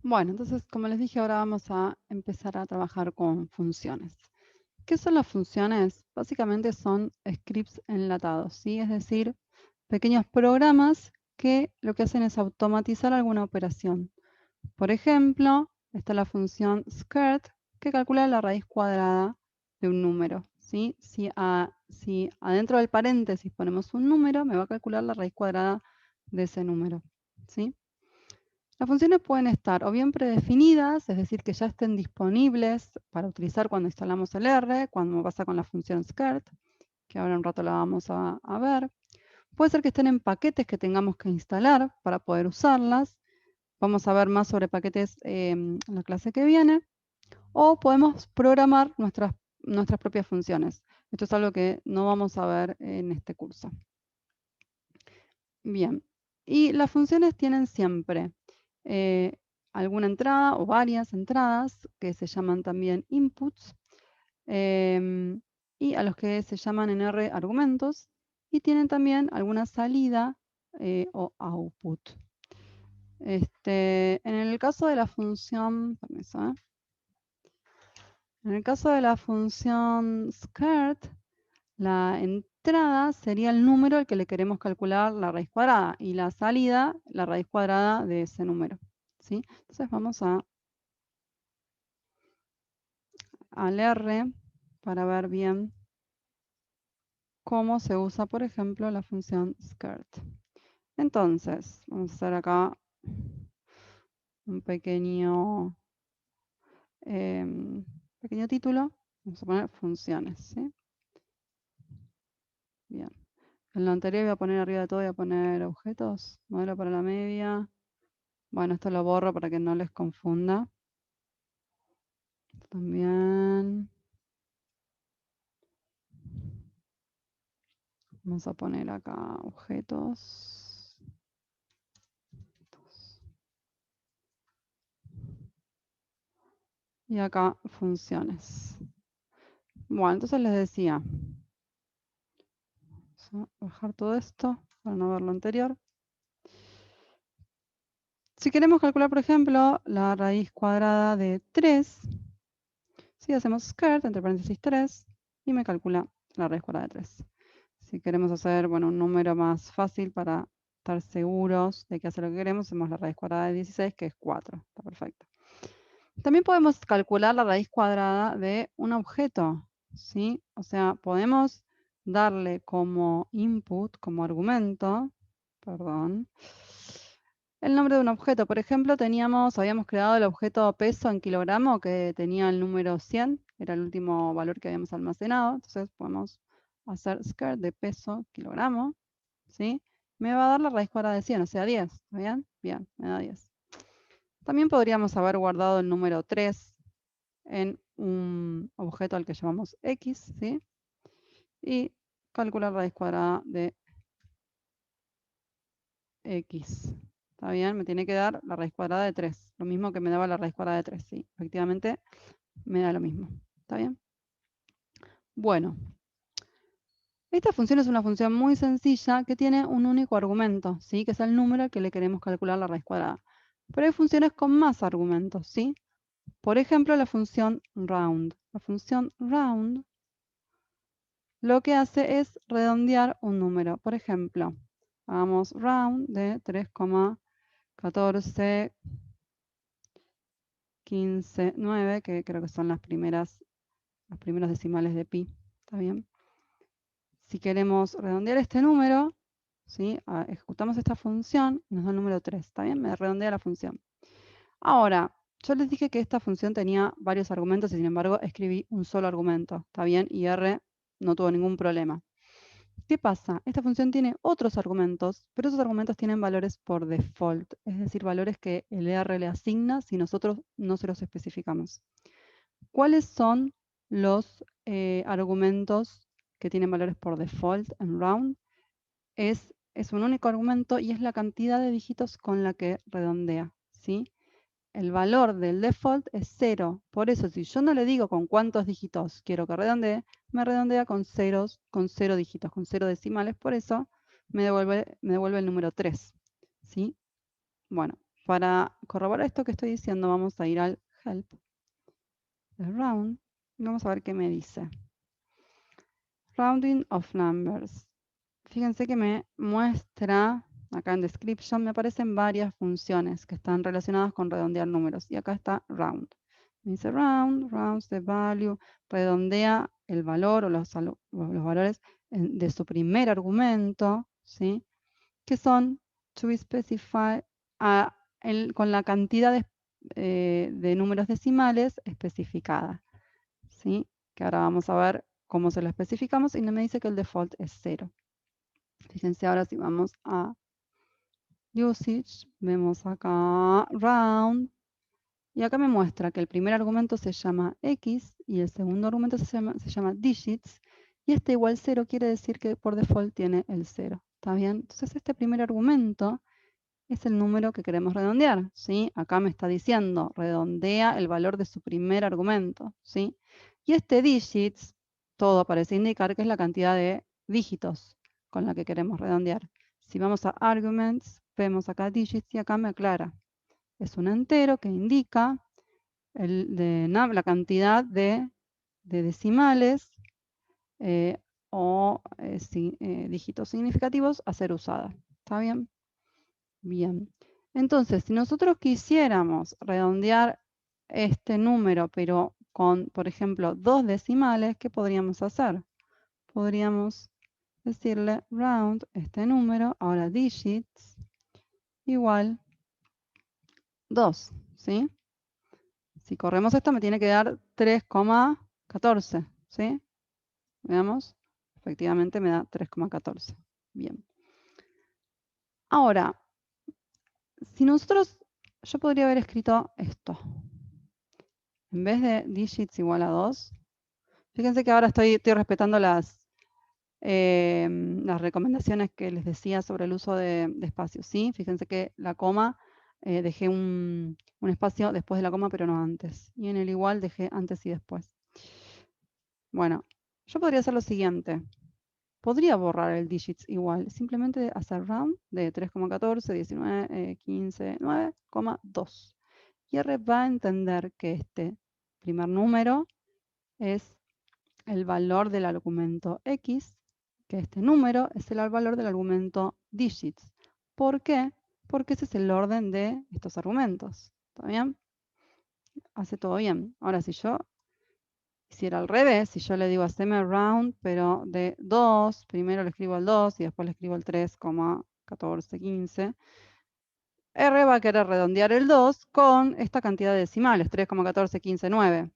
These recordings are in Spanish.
Bueno, entonces, como les dije, ahora vamos a empezar a trabajar con funciones. ¿Qué son las funciones? Básicamente son scripts enlatados, ¿sí? Es decir, pequeños programas que lo que hacen es automatizar alguna operación. Por ejemplo, está la función skirt, que calcula la raíz cuadrada de un número, ¿sí? Si adentro del paréntesis ponemos un número, me va a calcular la raíz cuadrada de ese número, ¿sí? Las funciones pueden estar o bien predefinidas, es decir, que ya estén disponibles para utilizar cuando instalamos el R, cuando pasa con la función skirt, que ahora un rato la vamos a ver. Puede ser que estén en paquetes que tengamos que instalar para poder usarlas. Vamos a ver más sobre paquetes en la clase que viene. O podemos programar nuestras propias funciones. Esto es algo que no vamos a ver en este curso. Bien, y las funciones tienen siempre alguna entrada o varias entradas que se llaman también inputs y a los que se llaman en R argumentos y tienen también alguna salida o output. En el caso de la función, permiso, en el caso de la función skirt, la entrada sería el número al que le queremos calcular la raíz cuadrada y la salida, la raíz cuadrada de ese número, ¿sí? Entonces vamos al R para ver bien cómo se usa, por ejemplo, la función skirt. Entonces, vamos a hacer acá un pequeño título. Vamos a poner funciones, ¿sí? Bien. En lo anterior voy a poner arriba de todo, voy a poner objetos, modelo para la media. Bueno, esto lo borro para que no les confunda. Esto también. Vamos a poner acá objetos. Y acá funciones. Bueno, entonces les decía. Vamos a bajar todo esto para no ver lo anterior. Si queremos calcular, por ejemplo, la raíz cuadrada de 3, si hacemos skirt, entre paréntesis 3, y me calcula la raíz cuadrada de 3. Si queremos hacer, bueno, un número más fácil para estar seguros de que hace lo que queremos, hacemos la raíz cuadrada de 16, que es 4. Está perfecto. También podemos calcular la raíz cuadrada de un objeto, ¿sí? O sea, podemos darle como input, como argumento, perdón, el nombre de un objeto. Por ejemplo, habíamos creado el objeto peso en kilogramo que tenía el número 100, era el último valor que habíamos almacenado. Entonces podemos hacer skirt de peso kilogramo, ¿sí? Me va a dar la raíz cuadrada de 100, o sea, 10. ¿Está bien? Bien, me da 10. También podríamos haber guardado el número 3 en un objeto al que llamamos x, ¿sí? Y calcular raíz cuadrada de x. ¿Está bien? Me tiene que dar la raíz cuadrada de 3. Lo mismo que me daba la raíz cuadrada de 3. Sí, efectivamente me da lo mismo. ¿Está bien? Bueno, esta función es una función muy sencilla que tiene un único argumento, ¿sí? Que es el número al que le queremos calcular la raíz cuadrada. Pero hay funciones con más argumentos, ¿sí? Por ejemplo, la función round. La función round lo que hace es redondear un número. Por ejemplo, hagamos round de 3,1415,9, que creo que son los primeros decimales de pi. ¿Está bien? Si queremos redondear este número, ¿sí? Ejecutamos esta función y nos da el número 3. ¿Está bien? Me redondea la función. Ahora, yo les dije que esta función tenía varios argumentos y sin embargo escribí un solo argumento. ¿Está bien? Y R no tuvo ningún problema. ¿Qué pasa? Esta función tiene otros argumentos, pero esos argumentos tienen valores por default, es decir, valores que el R le asigna si nosotros no se los especificamos. ¿Cuáles son los argumentos que tienen valores por default en round? Es un único argumento y es la cantidad de dígitos con la que redondea, ¿sí? El valor del default es 0. Por eso, si yo no le digo con cuántos dígitos quiero que redondee, me redondea con 0 dígitos, con 0 decimales. Por eso me devuelve el número 3. ¿Sí? Bueno, para corroborar esto que estoy diciendo, vamos a ir al help, el round, y vamos a ver qué me dice. Rounding of numbers. Fíjense que me muestra, acá en description, me aparecen varias funciones que están relacionadas con redondear números. Y acá está round. Me dice round, rounds the value, redondea el valor o los valores de su primer argumento, ¿sí? Que son to be specified con la cantidad de números decimales especificada, ¿sí? Que ahora vamos a ver cómo se lo especificamos y me dice que el default es 0. Fíjense ahora si vamos a usage, vemos acá round, y acá me muestra que el primer argumento se llama x y el segundo argumento se llama digits, y este igual 0 quiere decir que por default tiene el 0. ¿Está bien? Entonces este primer argumento es el número que queremos redondear, ¿sí? Acá me está diciendo, redondea el valor de su primer argumento, ¿sí? Y este digits, todo parece indicar que es la cantidad de dígitos con la que queremos redondear. Si vamos a arguments, vemos acá digits y acá me aclara. Es un entero que indica la cantidad de decimales o dígitos significativos a ser usada. ¿Está bien? Bien. Entonces, si nosotros quisiéramos redondear este número, pero con, por ejemplo, 2 decimales, ¿qué podríamos hacer? Podríamos decirle round este número, ahora digits, igual 2, ¿sí? Si corremos esto me tiene que dar 3,14, ¿sí? Veamos, efectivamente me da 3,14. Bien. Ahora, si nosotros, yo podría haber escrito esto. En vez de digits igual a 2, fíjense que ahora estoy respetando las recomendaciones que les decía sobre el uso de espacios, ¿sí? Fíjense que la coma, dejé un espacio después de la coma, pero no antes. Y en el igual dejé antes y después. Bueno, yo podría hacer lo siguiente. Podría borrar el digits igual, simplemente hacer round de 3,14, 19, 15, 9,2. Y R va a entender que este primer número es el valor del argumento x, que este número es el valor del argumento digits. ¿Por qué? Porque ese es el orden de estos argumentos. ¿Está bien? Hace todo bien. Ahora, si yo hiciera al revés, si yo le digo haceme round, pero de 2, primero le escribo el 2 y después le escribo el 3,1415, R va a querer redondear el 2 con esta cantidad de decimales, 3,1415,9.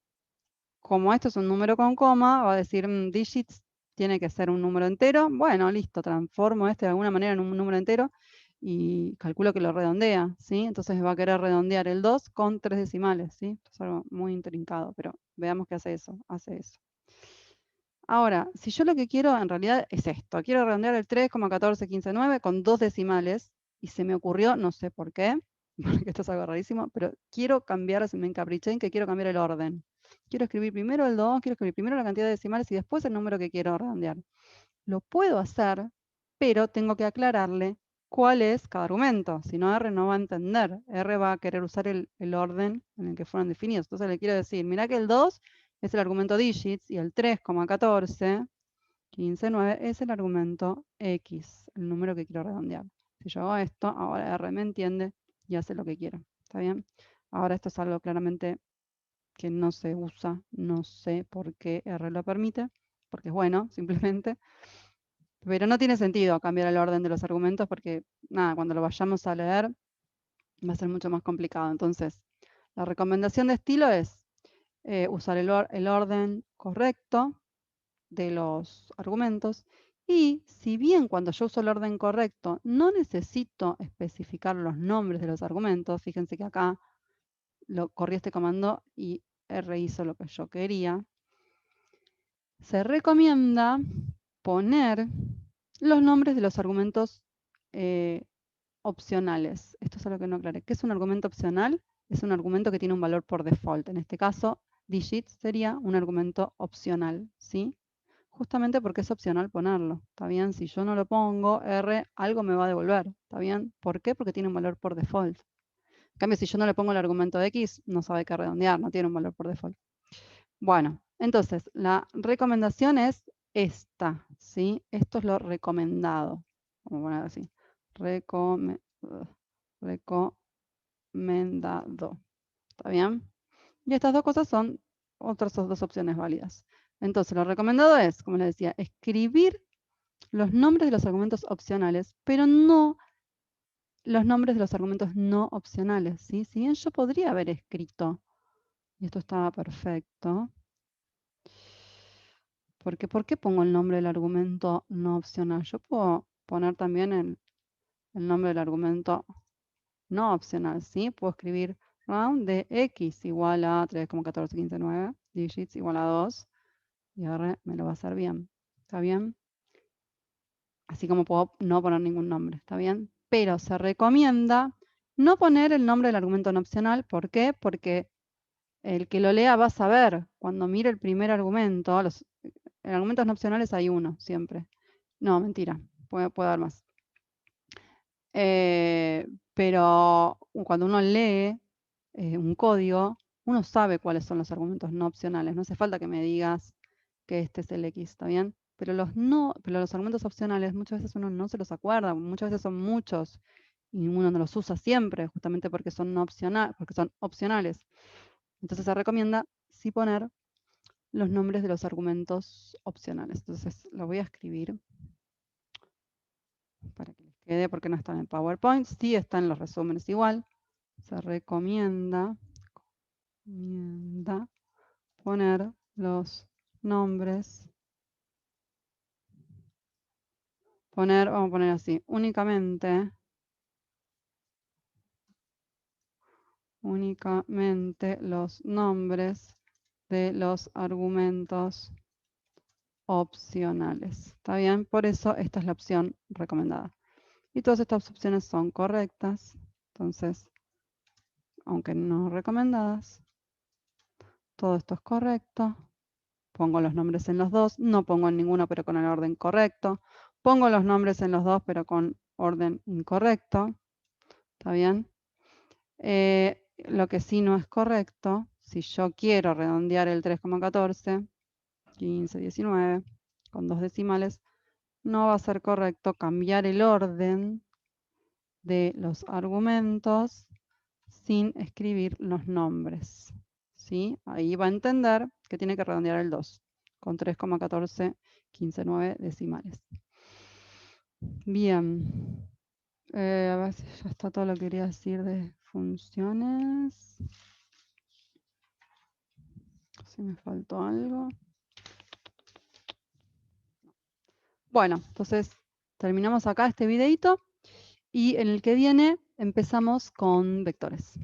Como esto es un número con coma, va a decir digits tiene que ser un número entero. Bueno, listo, transformo este de alguna manera en un número entero y calculo que lo redondea, ¿sí? Entonces va a querer redondear el 2 con 3 decimales, ¿sí? Esto es algo muy intrincado, pero veamos que hace eso, Ahora, si yo lo que quiero en realidad es esto, quiero redondear el 3,1415,9 con 2 decimales, y se me ocurrió, no sé por qué, porque esto es algo rarísimo, pero quiero cambiar, me encapriché en que quiero cambiar el orden. Quiero escribir primero el 2, quiero escribir primero la cantidad de decimales y después el número que quiero redondear. Lo puedo hacer, pero tengo que aclararle cuál es cada argumento, si no R no va a entender. R va a querer usar el orden en el que fueron definidos. Entonces le quiero decir, mira que el 2 es el argumento digits y el 3,1415,9 es el argumento x, el número que quiero redondear. Si yo hago esto, ahora R me entiende y hace lo que quiero. ¿Está bien? Ahora esto es algo claramente que no se usa, no sé por qué R lo permite, porque es bueno, simplemente. Pero no tiene sentido cambiar el orden de los argumentos porque, nada, cuando lo vayamos a leer va a ser mucho más complicado. Entonces, la recomendación de estilo es usar el orden correcto de los argumentos. Y si bien cuando yo uso el orden correcto no necesito especificar los nombres de los argumentos, fíjense que acá corrí este comando y R hizo lo que yo quería, se recomienda poner los nombres de los argumentos opcionales. Esto es algo que no aclaré. ¿Qué es un argumento opcional? Es un argumento que tiene un valor por default. En este caso, digits sería un argumento opcional, ¿sí? Justamente porque es opcional ponerlo, ¿está bien? Si yo no lo pongo, R algo me va a devolver, ¿está bien? ¿Por qué? Porque tiene un valor por default. En cambio, si yo no le pongo el argumento de x, no sabe qué redondear, no tiene un valor por default. Bueno, entonces, la recomendación es esta, ¿sí? Esto es lo recomendado. Vamos a poner así. Recomendado. ¿Está bien? Y estas dos cosas son otras dos opciones válidas. Entonces, lo recomendado es, como les decía, escribir los nombres de los argumentos opcionales, pero no los nombres de los argumentos no opcionales, ¿sí? Si bien yo podría haber escrito, y esto estaba perfecto, porque ¿por qué pongo el nombre del argumento no opcional? Yo puedo poner también el nombre del argumento no opcional, ¿sí? Puedo escribir round de x igual a 3,1415,9, digits igual a 2, y ahora me lo va a hacer bien, ¿está bien? Así como puedo no poner ningún nombre, ¿está bien? Pero se recomienda no poner el nombre del argumento no opcional. ¿Por qué? Porque el que lo lea va a saber, cuando mire el primer argumento, en argumentos no opcionales hay uno siempre. No, mentira, puede haber más. Pero cuando uno lee un código, uno sabe cuáles son los argumentos no opcionales. No hace falta que me digas que este es el X, ¿está bien? Pero los argumentos opcionales muchas veces uno no se los acuerda, muchas veces son muchos y uno no los usa siempre, justamente porque son opcionales. Entonces se recomienda sí poner los nombres de los argumentos opcionales. Entonces lo voy a escribir para que les quede, porque no está en el PowerPoint. Sí está en los resúmenes igual. Se recomienda poner los nombres. Vamos a poner así, únicamente los nombres de los argumentos opcionales. ¿Está bien? Por eso esta es la opción recomendada. Y todas estas opciones son correctas. Entonces, aunque no recomendadas, todo esto es correcto. Pongo los nombres en los dos. No pongo en ninguno, pero con el orden correcto. Pongo los nombres en los dos, pero con orden incorrecto. ¿Está bien? Lo que sí no es correcto, si yo quiero redondear el 3,14, 15, 19, con dos decimales, no va a ser correcto cambiar el orden de los argumentos sin escribir los nombres. ¿Sí? Ahí va a entender que tiene que redondear el 2 con 3,1415,9 decimales. Bien. A ver si ya está todo lo que quería decir de funciones. Si me faltó algo. Bueno, entonces terminamos acá este videito y en el que viene empezamos con vectores.